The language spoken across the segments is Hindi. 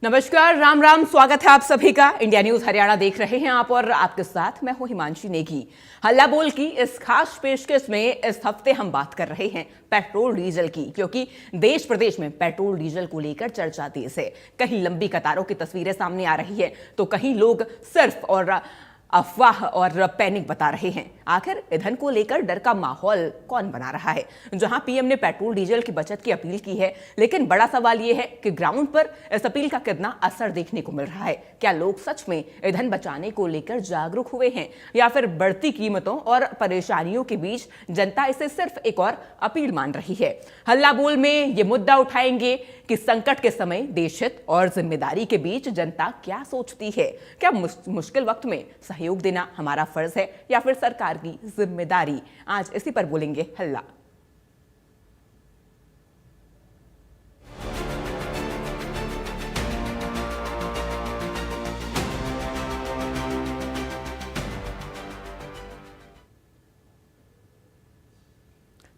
नमस्कार, राम राम, स्वागत है आप सभी का। इंडिया न्यूज हरियाणा देख रहे हैं आप और आपके साथ मैं हूं हिमांशी नेगी। हल्ला बोल की इस खास पेशकश में इस हफ्ते हम बात कर रहे हैं पेट्रोल डीजल की, क्योंकि देश प्रदेश में पेट्रोल डीजल को लेकर चर्चा तेज है। कहीं लंबी कतारों की तस्वीरें सामने आ रही है तो कहीं लोग सिर्फ और अफवाह और पैनिक बता रहे हैं। आखिर ईंधन को लेकर डर का माहौल कौन बना रहा है? जहां पीएम ने पेट्रोल डीजल की बचत की अपील की है, लेकिन बड़ा सवाल यह है कि ग्राउंड पर इस अपील का कितना असर देखने को मिल रहा है। क्या लोग सच में ईंधन बचाने को लेकर जागरूक हुए हैं, या फिर बढ़ती कीमतों और परेशानियों के बीच जनता इसे सिर्फ एक और अपील मान रही है? हल्ला बोल में ये मुद्दा उठाएंगे कि संकट के समय देश हित और जिम्मेदारी के बीच जनता क्या सोचती है। क्या मुश्किल वक्त में सहयोग देना हमारा फर्ज है या फिर सरकार की जिम्मेदारी? आज इसी पर बोलेंगे हल्ला।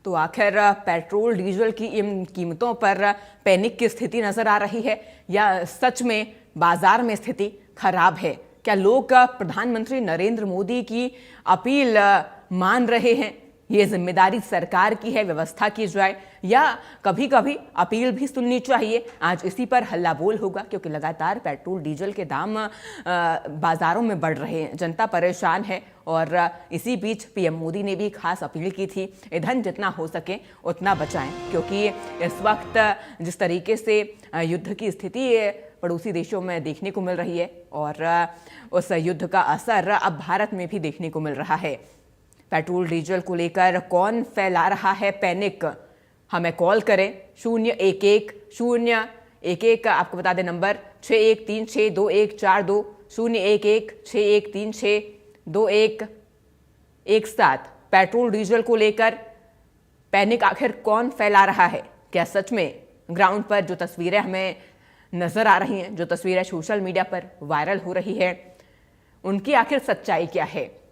तो आखिर पेट्रोल डीजल की इन कीमतों पर पैनिक की स्थिति नजर आ रही है या सच में बाजार में स्थिति खराब है? क्या लोग प्रधानमंत्री नरेंद्र मोदी की अपील मान रहे हैं? ये जिम्मेदारी सरकार की है, व्यवस्था की जाए, या कभी कभी अपील भी सुननी चाहिए? आज इसी पर हल्ला बोल होगा, क्योंकि लगातार पेट्रोल डीजल के दाम बाजारों में बढ़ रहे हैं, जनता परेशान है। और इसी बीच पीएम मोदी ने भी खास अपील की थी, ईंधन जितना हो सके उतना बचाएं, क्योंकि इस वक्त जिस तरीके से युद्ध की स्थिति पड़ोसी देशों में देखने को मिल रही है और उस युद्ध का असर अब भारत में भी देखने को मिल रहा है। पेट्रोल डीजल को लेकर कौन फैला रहा है पैनिक? हमें कॉल करें 011-011, आपको बता दें नंबर 61362142, 011-61362117। पेट्रोल डीजल को लेकर पैनिक आखिर कौन फैला रहा है? क्या सच में ग्राउंड पर जो तस्वीरें हमें नजर आ रही हैं, जो तस्वीरें सोशल मीडिया पर वायरल हो रही है, उनकी आखिर सच्चाई क्या है?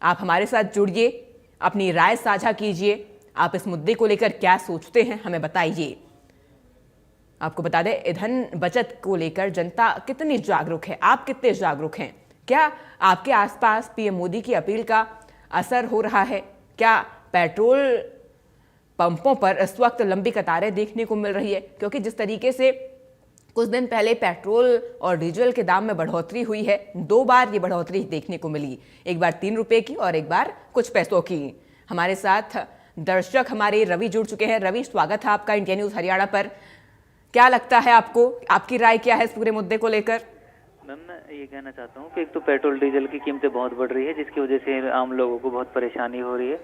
आप हमारे साथ जुड़िए, अपनी राय साझा कीजिए। आप इस मुद्दे को लेकर क्या सोचते हैं, हमें बताइए। आपको बता दें, ईंधन बचत को लेकर जनता कितनी जागरूक है, आप कितने जागरूक हैं? क्या आपके आसपास पीएम मोदी की अपील का असर हो रहा है? क्या पेट्रोल पंपों पर इस वक्त लंबी कतारें देखने को मिल रही है? क्योंकि जिस तरीके से कुछ दिन पहले पेट्रोल और डीजल के दाम में बढ़ोतरी हुई है, 2 बार ये बढ़ोतरी देखने को मिली, एक बार 3 रुपए की और एक बार कुछ पैसों की। हमारे साथ दर्शक हमारे रवि जुड़ चुके हैं। रवि, स्वागत है आपका इंडिया न्यूज हरियाणा पर। क्या लगता है आपको, आपकी राय क्या है इस पूरे मुद्दे को लेकर? मैम, मैं ये कहना चाहता हूँ कि एक तो पेट्रोल डीजल की कीमतें बहुत बढ़ रही है, जिसकी वजह से आम लोगों को बहुत परेशानी हो रही है।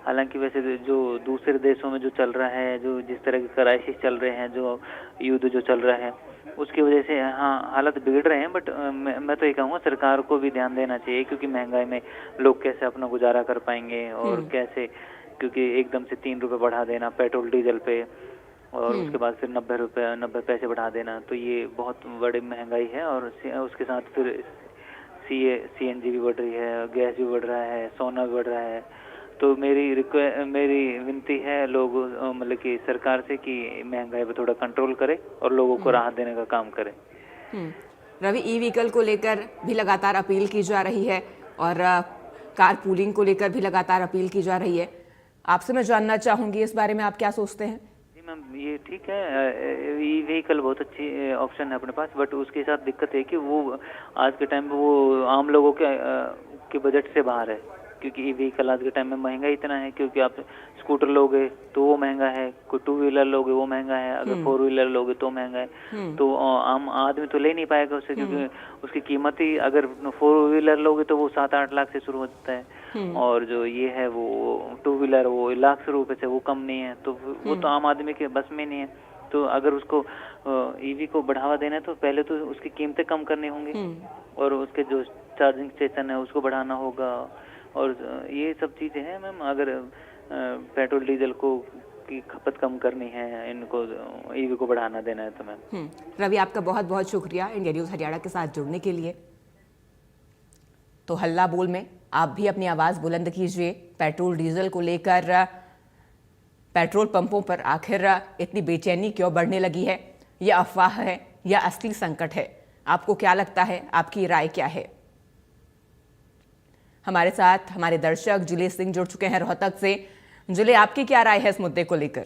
हालांकि वैसे जो दूसरे देशों में जो चल रहा है, जो जिस तरह के क्राइसिस चल रहे हैं, जो युद्ध जो चल रहा है, उसकी वजह से हाँ हालत बिगड़ रहे हैं। बट मैं तो ये कहूँगा सरकार को भी ध्यान देना चाहिए, क्योंकि महंगाई में लोग कैसे अपना गुजारा कर पाएंगे और कैसे, क्योंकि एकदम से 3 रुपये बढ़ा देना पेट्रोल डीजल पे और उसके बाद फिर 90 पैसे बढ़ा देना, तो ये बहुत बड़ी महंगाई है। और उसके साथ फिर सीएनजी भी बढ़ रही है, गैस भी बढ़ रहा है, सोना भी बढ़ रहा है। तो मेरी विनती है लोग मतलब कि सरकार से कि महंगाई पर थोड़ा कंट्रोल करे और लोगों को राहत देने का काम करे। रवि, ई व्हीकल को लेकर भी लगातार अपील की जा रही है और कार पूलिंग को लेकर भी लगातार अपील की जा रही है। आपसे मैं जानना चाहूंगी इस बारे में, आप क्या सोचते हैं? जी मैम, ये ठीक है, ई व्हीकल बहुत अच्छी ऑप्शन है अपने पास, बट उसके साथ दिक्कत है कि वो आज के टाइम पे वो आम लोगों के बजट से बाहर है, क्योंकि ई व्हीकल आज के टाइम में महंगा इतना है। क्योंकि आप स्कूटर लोगे तो वो महंगा है, कोई 2 व्हीलर लोगे वो महंगा है, अगर 4 व्हीलर लोगे तो महंगा है। तो आम आदमी तो ले नहीं पाएगा उससे, क्योंकि उसकी कीमत ही, अगर 4 व्हीलर लोगे तो वो 7-8 लाख से शुरू होता है, और जो ये है वो 2 व्हीलर वो लाख रुपए से वो कम नहीं है। तो वो तो आम आदमी के बस में नहीं है। तो अगर उसको ईवी को बढ़ावा देना है तो पहले तो उसकी कीमतें कम करनी होंगी, और उसके जो चार्जिंग स्टेशन है उसको बढ़ाना होगा, और ये सब चीजें हैं मैम। अगर पेट्रोल डीजल को की खपत कम करनी है, इनको ईवी को बढ़ाना देना है तो मैम। रवि, आपका बहुत बहुत शुक्रिया इंडिया न्यूज हरियाणा के साथ जुड़ने के लिए। तो हल्ला बोल में आप भी अपनी आवाज बुलंद कीजिए। पेट्रोल डीजल को लेकर पेट्रोल पंपों पर आखिर इतनी बेचैनी क्यों बढ़ने लगी है? यह अफवाह है या असली संकट है? आपको क्या लगता है? आपकी राय क्या है? हमारे साथ हमारे दर्शक जुले सिंह जुड़ चुके हैं रोहतक से। जुले, आपकी क्या राय है इस मुद्दे को लेकर?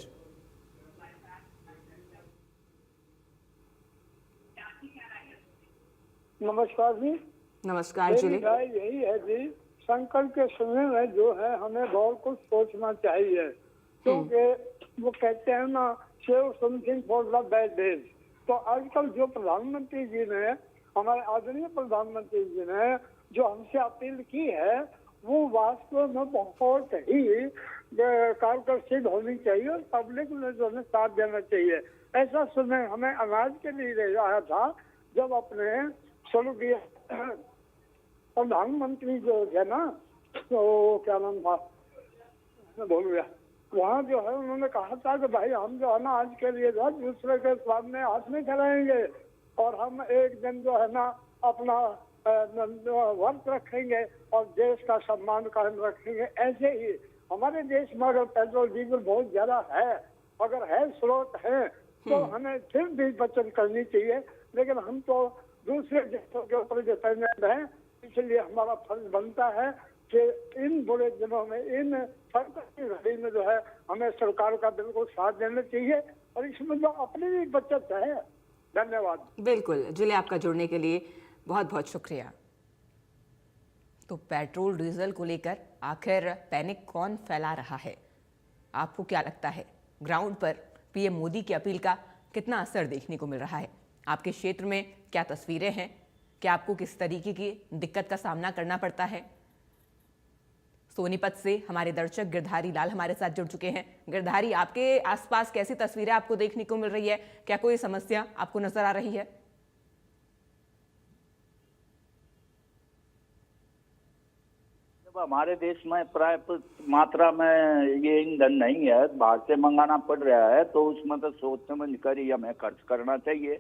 नमस्कार जी। नमस्कार मेरी जुले। राय यही है जी, संकट के समय में जो है हमें बहुत कुछ सोचना चाहिए, क्योंकि वो कहते हैं ना, save something for the bad days. तो आजकल जो प्रधानमंत्री जी ने, हमारे आदरणीय प्रधानमंत्री जी ने जो हमसे अपील की है, वो वास्तव में बहुत ही कारगर सिद्ध होनी चाहिए और पब्लिक ने जो है साथ देना चाहिए। ऐसा समय हमें अनाज के लिए रहा था जब अपने स्वर्गीय प्रधानमंत्री जो है ना, तो क्या नाम था, मैं भूल गया, वहाँ जो है उन्होंने कहा था कि भाई हम जो है ना आज के लिए जो दूसरे के सामने हाथ नहीं फैलाएंगे और हम एक दिन जो है ना अपना वर्त रखेंगे और देश का सम्मान कायम रखेंगे। ऐसे ही हमारे देश में अगर पेट्रोल डीजल बहुत ज्यादा है, अगर है स्रोत है, तो हमें फिर भी बचत करनी चाहिए, लेकिन हम तो दूसरे देशों के ऊपर डिपेंडेंट हैं। इसलिए हमारा फर्ज बनता है कि इन बुरे दिनों में, इन संकट की घड़ी में जो है हमें सरकार का बिल्कुल साथ देना चाहिए और इसमें जो अपनी भी बचत है। धन्यवाद। बिल्कुल जुले, आपका जुड़ने के लिए बहुत बहुत शुक्रिया। तो पेट्रोल डीजल को लेकर आखिर पैनिक कौन फैला रहा है? आपको क्या लगता है ग्राउंड पर पीएम मोदी की अपील का कितना असर देखने को मिल रहा है? आपके क्षेत्र में क्या तस्वीरें हैं? क्या आपको किस तरीके की दिक्कत का सामना करना पड़ता है? सोनीपत से हमारे दर्शक गिरधारी लाल हमारे साथ जुड़ चुके हैं। गिरधारी, आपके आसपास कैसी तस्वीरें आपको देखने को मिल रही है? क्या कोई समस्या आपको नजर आ रही है? हमारे देश में पर्याप्त मात्रा में ये ईंधन नहीं है, बाहर से मंगाना पड़ रहा है, तो उसमें तो सोच समझ कर ही हमें खर्च करना चाहिए।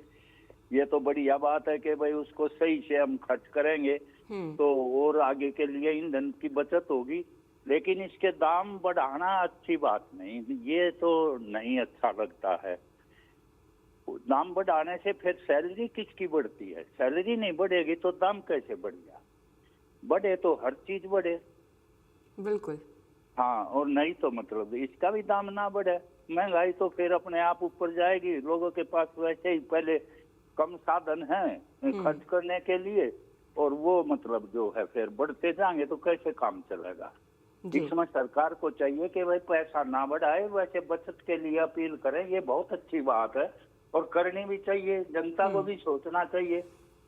ये तो बढ़िया बात है कि भाई उसको सही से हम खर्च करेंगे तो और आगे के लिए ईंधन की बचत होगी। लेकिन इसके दाम बढ़ाना अच्छी बात नहीं, ये तो नहीं अच्छा लगता है। दाम बढ़ाने से फिर सैलरी किसकी बढ़ती है? सैलरी नहीं बढ़ेगी तो दाम कैसे बढ़ेगा? बढ़े तो हर चीज बढ़े। बिल्कुल। हाँ, और नहीं तो मतलब इसका भी दाम ना बढ़े, महंगाई तो फिर अपने आप ऊपर जाएगी। लोगों के पास वैसे ही पहले कम साधन हैं खर्च करने के लिए, और वो मतलब जो है फिर बढ़ते जाएंगे तो कैसे काम चलेगा? इसमें सरकार को चाहिए कि भाई पैसा ना बढ़ाए, वैसे बचत के लिए अपील करें। ये बहुत अच्छी बात है और करनी भी चाहिए। जनता को भी सोचना चाहिए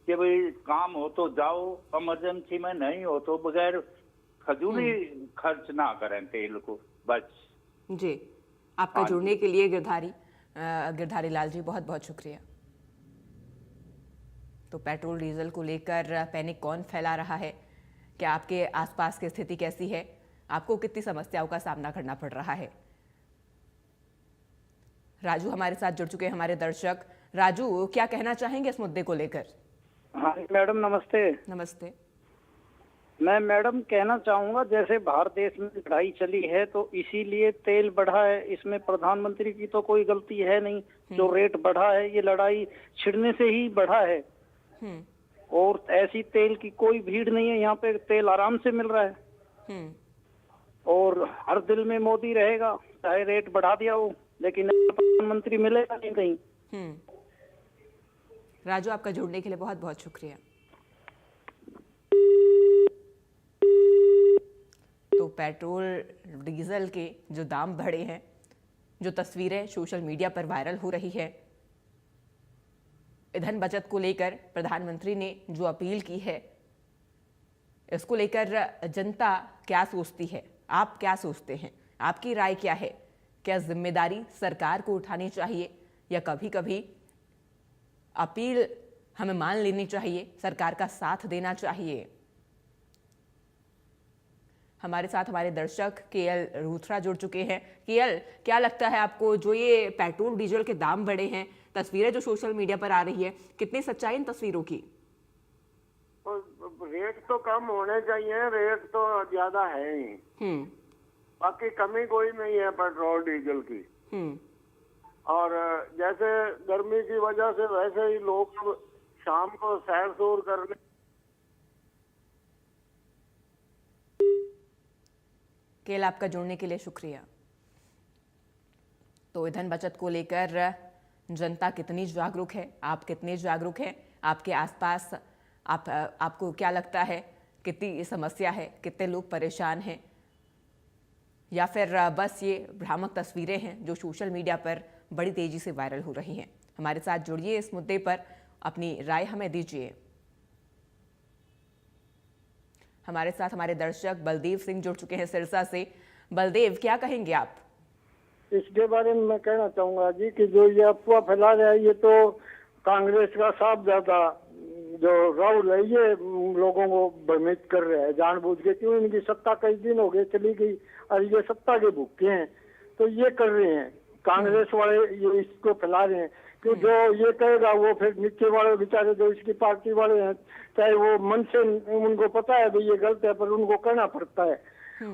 कि भाई काम हो तो जाओ, इमरजेंसी में नहीं हो तो बगैर खजूरी खर्च ना करें तेल को, बस। जी, आपका जुड़ने के लिए गिरधारी लाल जी बहुत बहुत शुक्रिया। तो पेट्रोल डीजल को लेकर पैनिक कौन फैला रहा है? क्या आपके आसपास की स्थिति कैसी है? आपको कितनी समस्याओं का सामना करना पड़ रहा है? राजू हमारे साथ जुड़ चुके हैं हमारे दर्शक। राजू, क्या कहना चाहेंगे इस मुद्दे को लेकर? हाँ मैडम, नमस्ते। नमस्ते। मैं मैडम कहना चाहूंगा, जैसे भारत देश में लड़ाई चली है तो इसीलिए तेल बढ़ा है, इसमें प्रधानमंत्री की तो कोई गलती है नहीं। जो रेट बढ़ा है ये लड़ाई छिड़ने से ही बढ़ा है, और ऐसी तेल की कोई भीड़ नहीं है। यहाँ पे तेल आराम से मिल रहा है और हर दिल में मोदी रहेगा, चाहे रेट बढ़ा दिया हो, लेकिन प्रधानमंत्री मिलेगा नहीं कहीं। राजू, आपका जुड़ने के लिए बहुत बहुत शुक्रिया। तो पेट्रोल डीजल के जो दाम बढ़े हैं, जो तस्वीरें सोशल मीडिया पर वायरल हो रही है, ईंधन बचत को लेकर प्रधानमंत्री ने जो अपील की है, इसको लेकर जनता क्या सोचती है? आप क्या सोचते हैं? आपकी राय क्या है? क्या जिम्मेदारी सरकार को उठानी चाहिए या कभी कभी अपील हमें मान लेनी चाहिए, सरकार का साथ देना चाहिए? हमारे साथ हमारे दर्शक केएल रूथरा जुड़ चुके हैं। केएल, क्या लगता है आपको, जो ये पेट्रोल डीजल के दाम बढ़े हैं, तस्वीरें जो सोशल मीडिया पर आ रही है, कितनी सच्चाई इन तस्वीरों की? रेट तो कम होने चाहिए, रेट तो ज्यादा है ही। बाकी कमी कोई नहीं है पेट्रोल डीजल की। और जैसे गर्मी की वजह से वैसे ही लोग शाम को सैर सूर करने केल, आपका जुड़ने के लिए शुक्रिया। तो ईंधन बचत को लेकर जनता कितनी जागरूक है, आप कितने जागरूक हैं, आपके आसपास आपको क्या लगता है, कितनी समस्या है, कितने लोग परेशान हैं, या फिर बस ये भ्रामक तस्वीरें हैं जो सोशल मीडिया पर बड़ी तेजी से वायरल हो रही हैं? हमारे साथ जुड़िए, इस मुद्दे पर अपनी राय हमें दीजिए। हमारे साथ हमारे दर्शक बलदेव सिंह जुड़ चुके हैं सिरसा से। बलदेव, क्या कहेंगे आप? इसके बारे में मैं कहना चाहूंगा जी कि जो ये अफवाह फैला रहा है ये तो कांग्रेस का साफ ज्यादा जो राहुल है ये लोगों को भ्रमित कर रहा है जानबूझ के। क्यों, इनकी सत्ता कई दिन हो गए चली गई और ये सत्ता के भूखे हैं, तो ये कर रहे हैं कांग्रेस वाले, ये इसको फैला रहे हैं। कि जो ये कहेगा वो फिर नीचे वाले बेचारे जो इसकी पार्टी वाले हैं, चाहे वो मन से उनको पता है भाई ये गलत है पर उनको कहना पड़ता है।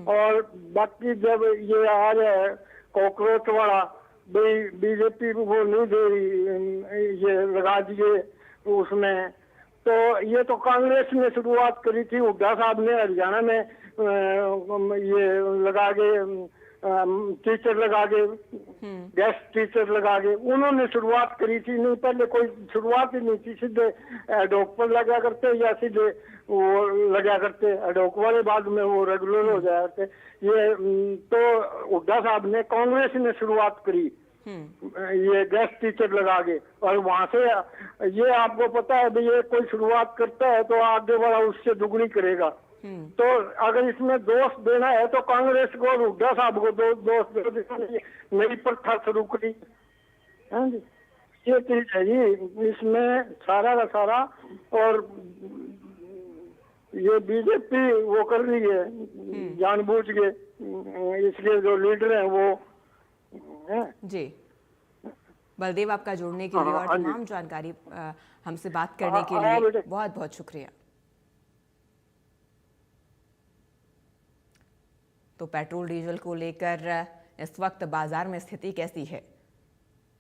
और बाकी जब ये आ रहा है कॉकरोच वाला, भाई बीजेपी वो नहीं दे रही, ये लगा दिए उसमें, तो ये तो कांग्रेस ने शुरुआत करी थी। हुड्डा साहब ने हरियाणा में ये लगा के टीचर लगा के, गेस्ट टीचर लगा के उन्होंने शुरुआत करी थी। नहीं, पहले कोई शुरुआत ही नहीं थी, सीधे एडोक पर लगा करते या सीधे वो लगा करते एडोक वाले, बाद में वो रेगुलर हो जाया करते। ये तो हुड्डा साहब ने, कांग्रेस ने शुरुआत करी ये गेस्ट टीचर लगा के, और वहां से ये आपको पता है भाई ये कोई शुरुआत करता है तो आगे वाला उससे दुगनी करेगा। तो अगर इसमें दोष देना है तो कांग्रेस को और हुड्डा साहब को दोष दो, नई प्रथा शुरू करी। हाँ जी, ये चीज है जी इसमें सारा का सारा। और ये बीजेपी वो कर रही है जानबूझ के, इसके जो लीडर हैं वो जी। बलदेव, आपका जुड़ने के लिए और तमाम जानकारी हमसे बात करने के लिए बहुत बहुत शुक्रिया। तो पेट्रोल डीजल को लेकर इस वक्त बाजार में स्थिति कैसी है,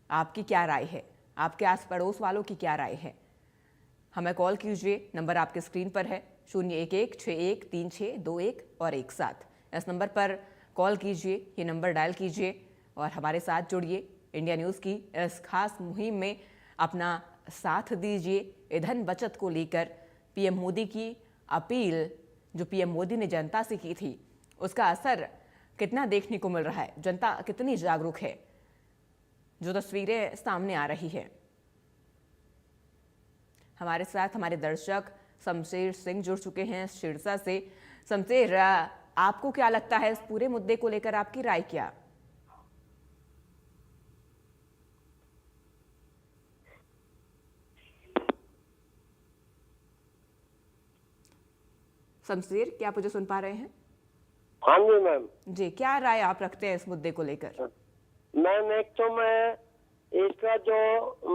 आपकी क्या राय है, आपके आस पड़ोस वालों की क्या राय है? हमें कॉल कीजिए, नंबर आपके स्क्रीन पर है 011613621 और 17। इस नंबर पर कॉल कीजिए, ये नंबर डायल कीजिए और हमारे साथ जुड़िए। इंडिया न्यूज़ की इस खास मुहिम में अपना साथ दीजिए। ईंधन बचत को लेकर पीएम मोदी की अपील, जो पीएम मोदी ने जनता से की थी, उसका असर कितना देखने को मिल रहा है, जनता कितनी जागरूक है, जो तस्वीरें सामने आ रही है। हमारे साथ हमारे दर्शक शमशेर सिंह जुड़ चुके हैं सिरसा से। शमशेर, आपको क्या लगता है इस पूरे मुद्दे को लेकर, आपकी राय क्या? शमशेर, क्या आप मुझे सुन पा रहे हैं? हाँ जी मैम जी, क्या राय आप रखते हैं इस मुद्दे को लेकर? मैम, एक तो मैं इसका जो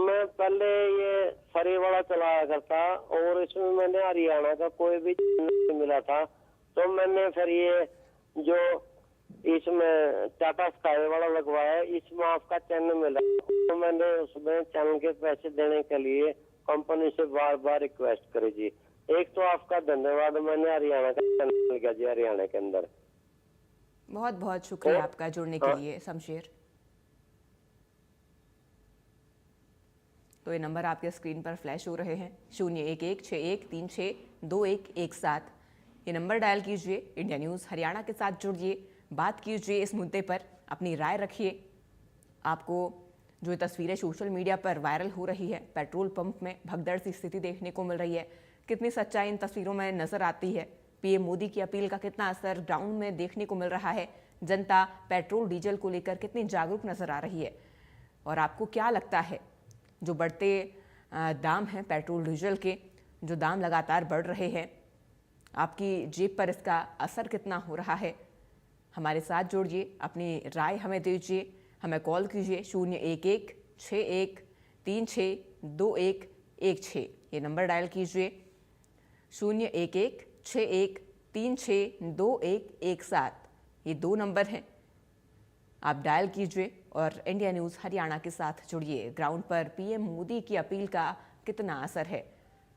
मैं पहले ये फरी वाला चलाया करता और इसमें मैंने हरियाणा का कोई भी नहीं मिला था, तो मैंने फिर ये जो इसमें टाटा स्काई वाला लगवाया, इसमें आपका चैनल मिला, तो मैंने उसमें चैनल के पैसे देने के लिए कंपनी से बार बार रिक्वेस्ट करी जी। एक तो आपका धन्यवाद, मैंने हरियाणा का चैनल मिल गया जी हरियाणा के अंदर। बहुत बहुत शुक्रिया आपका जुड़ने के लिए शमशेर। तो ये नंबर आपके स्क्रीन पर फ्लैश हो रहे हैं 011613621 ये नंबर डायल कीजिए, इंडिया न्यूज़ हरियाणा के साथ जुड़िए, बात कीजिए इस मुद्दे पर, अपनी राय रखिए। आपको जो तस्वीरें सोशल मीडिया पर वायरल हो रही है, पेट्रोल पंप में भगदड़ सी स्थिति देखने को मिल रही है, कितनी सच्चाई इन तस्वीरों में नजर आती है, पीएम मोदी की अपील का कितना असर ग्राउंड में देखने को मिल रहा है, जनता पेट्रोल डीजल को लेकर कितनी जागरूक नजर आ रही है, और आपको क्या लगता है जो बढ़ते दाम हैं पेट्रोल डीजल के, जो दाम लगातार बढ़ रहे हैं, आपकी जेब पर इसका असर कितना हो रहा है? हमारे साथ जुड़िए, अपनी राय हमें दीजिए, हमें कॉल कीजिए 011613621 ये नंबर डायल कीजिए 011613621 ये 2 नंबर हैं, आप डायल कीजिए और इंडिया न्यूज़ हरियाणा के साथ जुड़िए। ग्राउंड पर पीएम मोदी की अपील का कितना असर है?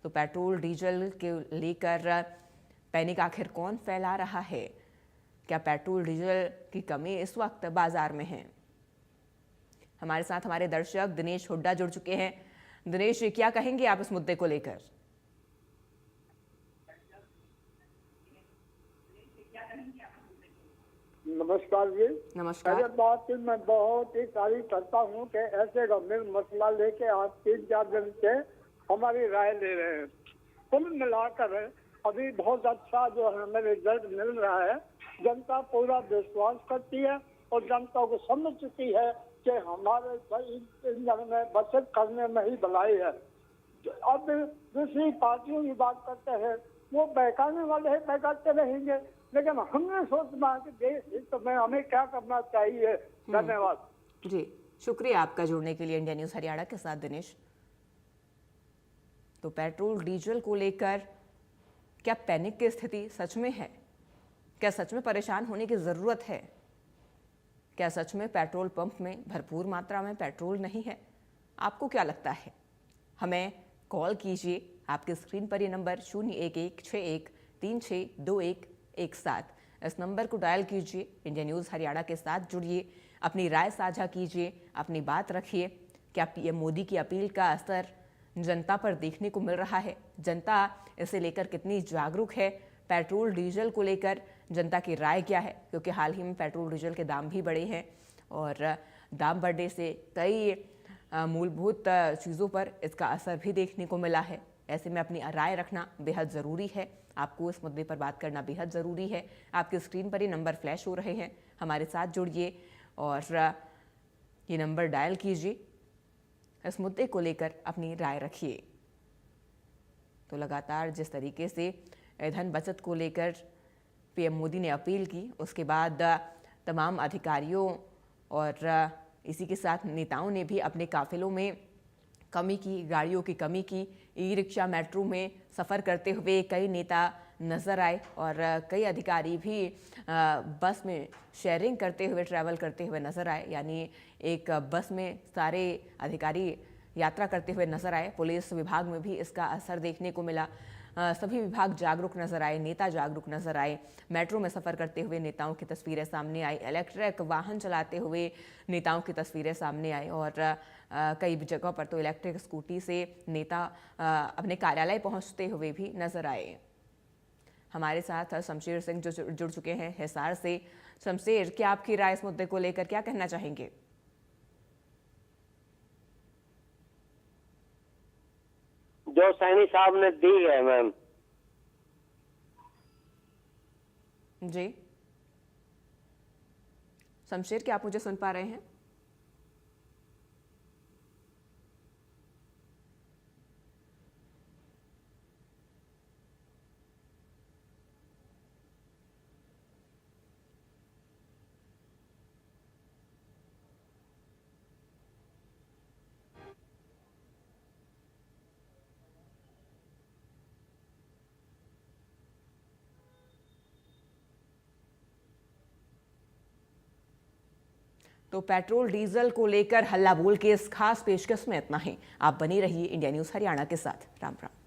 तो पेट्रोल डीजल के लेकर पैनिक आखिर कौन फैला रहा है? क्या पेट्रोल डीजल की कमी इस वक्त बाजार में है? हमारे साथ हमारे दर्शक दिनेश हुड्डा जुड़ चुके हैं। दिनेश, क्या कहेंगे आप इस मुद्दे को लेकर? नमस्कार जी। नमस्कार। पहले बात की मैं बहुत ही तारीफ करता हूँ कि ऐसे गंभीर मसला लेके आज 3-4 दिन से हमारी राय ले रहे हैं। कुल मिलाकर अभी बहुत अच्छा जो है हमें रिजल्ट मिल रहा है। जनता पूरा विश्वास करती है और जनता को समझ चुकी है कि हमारे ईंधन में बचत करने में ही भलाई है। अब दूसरी पार्टियों की बात करते हैं, वो बहकाने वाले हैं, बहकाते रहेंगे, लेकिन हमने सोचना है कि देश हित में हमें क्या करना चाहिए। धन्यवाद जी, शुक्रिया आपका जुड़ने के लिए इंडिया न्यूज़ हरियाणा के साथ दिनेश। तो पेट्रोल डीजल को लेकर क्या पैनिक की स्थिति सच में है? क्या सच में परेशान होने की ज़रूरत है? क्या सच में पेट्रोल पंप में भरपूर मात्रा में पेट्रोल नहीं है? आपको क्या लगता है? हमें कॉल कीजिए। आपकी स्क्रीन पर ये नंबर 01161362117, इस नंबर को डायल कीजिए। इंडिया न्यूज़ हरियाणा के साथ जुड़िए, अपनी राय साझा कीजिए, अपनी बात रखिए। क्या पीएम मोदी की अपील का असर जनता पर देखने को मिल रहा है? जनता इसे लेकर कितनी जागरूक है? पेट्रोल डीजल को लेकर जनता की राय क्या है? क्योंकि हाल ही में पेट्रोल डीजल के दाम भी बढ़े हैं और दाम बढ़ने से कई मूलभूत चीज़ों पर इसका असर भी देखने को मिला है। ऐसे में अपनी राय रखना बेहद ज़रूरी है। आपको इस मुद्दे पर बात करना बेहद ज़रूरी है। आपकी स्क्रीन पर ये नंबर फ्लैश हो रहे हैं, हमारे साथ जुड़िए और ये नंबर डायल कीजिए। इस मुद्दे को लेकर अपनी राय रखिए। तो लगातार जिस तरीके से ईंधन बचत को लेकर पीएम मोदी ने अपील की, उसके बाद तमाम अधिकारियों और इसी के साथ नेताओं ने भी अपने काफिलों में कमी की, गाड़ियों की कमी की। ई रिक्शा, मेट्रो में सफ़र करते हुए कई नेता नज़र आए और कई अधिकारी भी बस में शेयरिंग करते हुए, ट्रैवल करते हुए नज़र आए। यानी एक बस में सारे अधिकारी यात्रा करते हुए नज़र आए। पुलिस विभाग में भी इसका असर देखने को मिला। सभी विभाग जागरूक नजर आए, नेता जागरूक नजर आए। मेट्रो में सफ़र करते हुए नेताओं की तस्वीरें सामने आई, इलेक्ट्रिक वाहन चलाते हुए नेताओं की तस्वीरें सामने आई और कई जगहों पर तो इलेक्ट्रिक स्कूटी से नेता अपने कार्यालय पहुंचते हुए भी नजर आए। हमारे साथ शमशेर सिंह जो जुड़ चुके हैं हिसार से। शमशेर, क्या आपकी राय इस मुद्दे को लेकर, क्या कहना चाहेंगे? जो सैनी साहब ने दी है मैम। जी शमशेर, क्या आप मुझे सुन पा रहे हैं? तो पेट्रोल डीजल को लेकर हल्ला बोल के इस खास पेशकश में इतना ही। आप बनी रहिए इंडिया न्यूज़ हरियाणा के साथ। राम राम।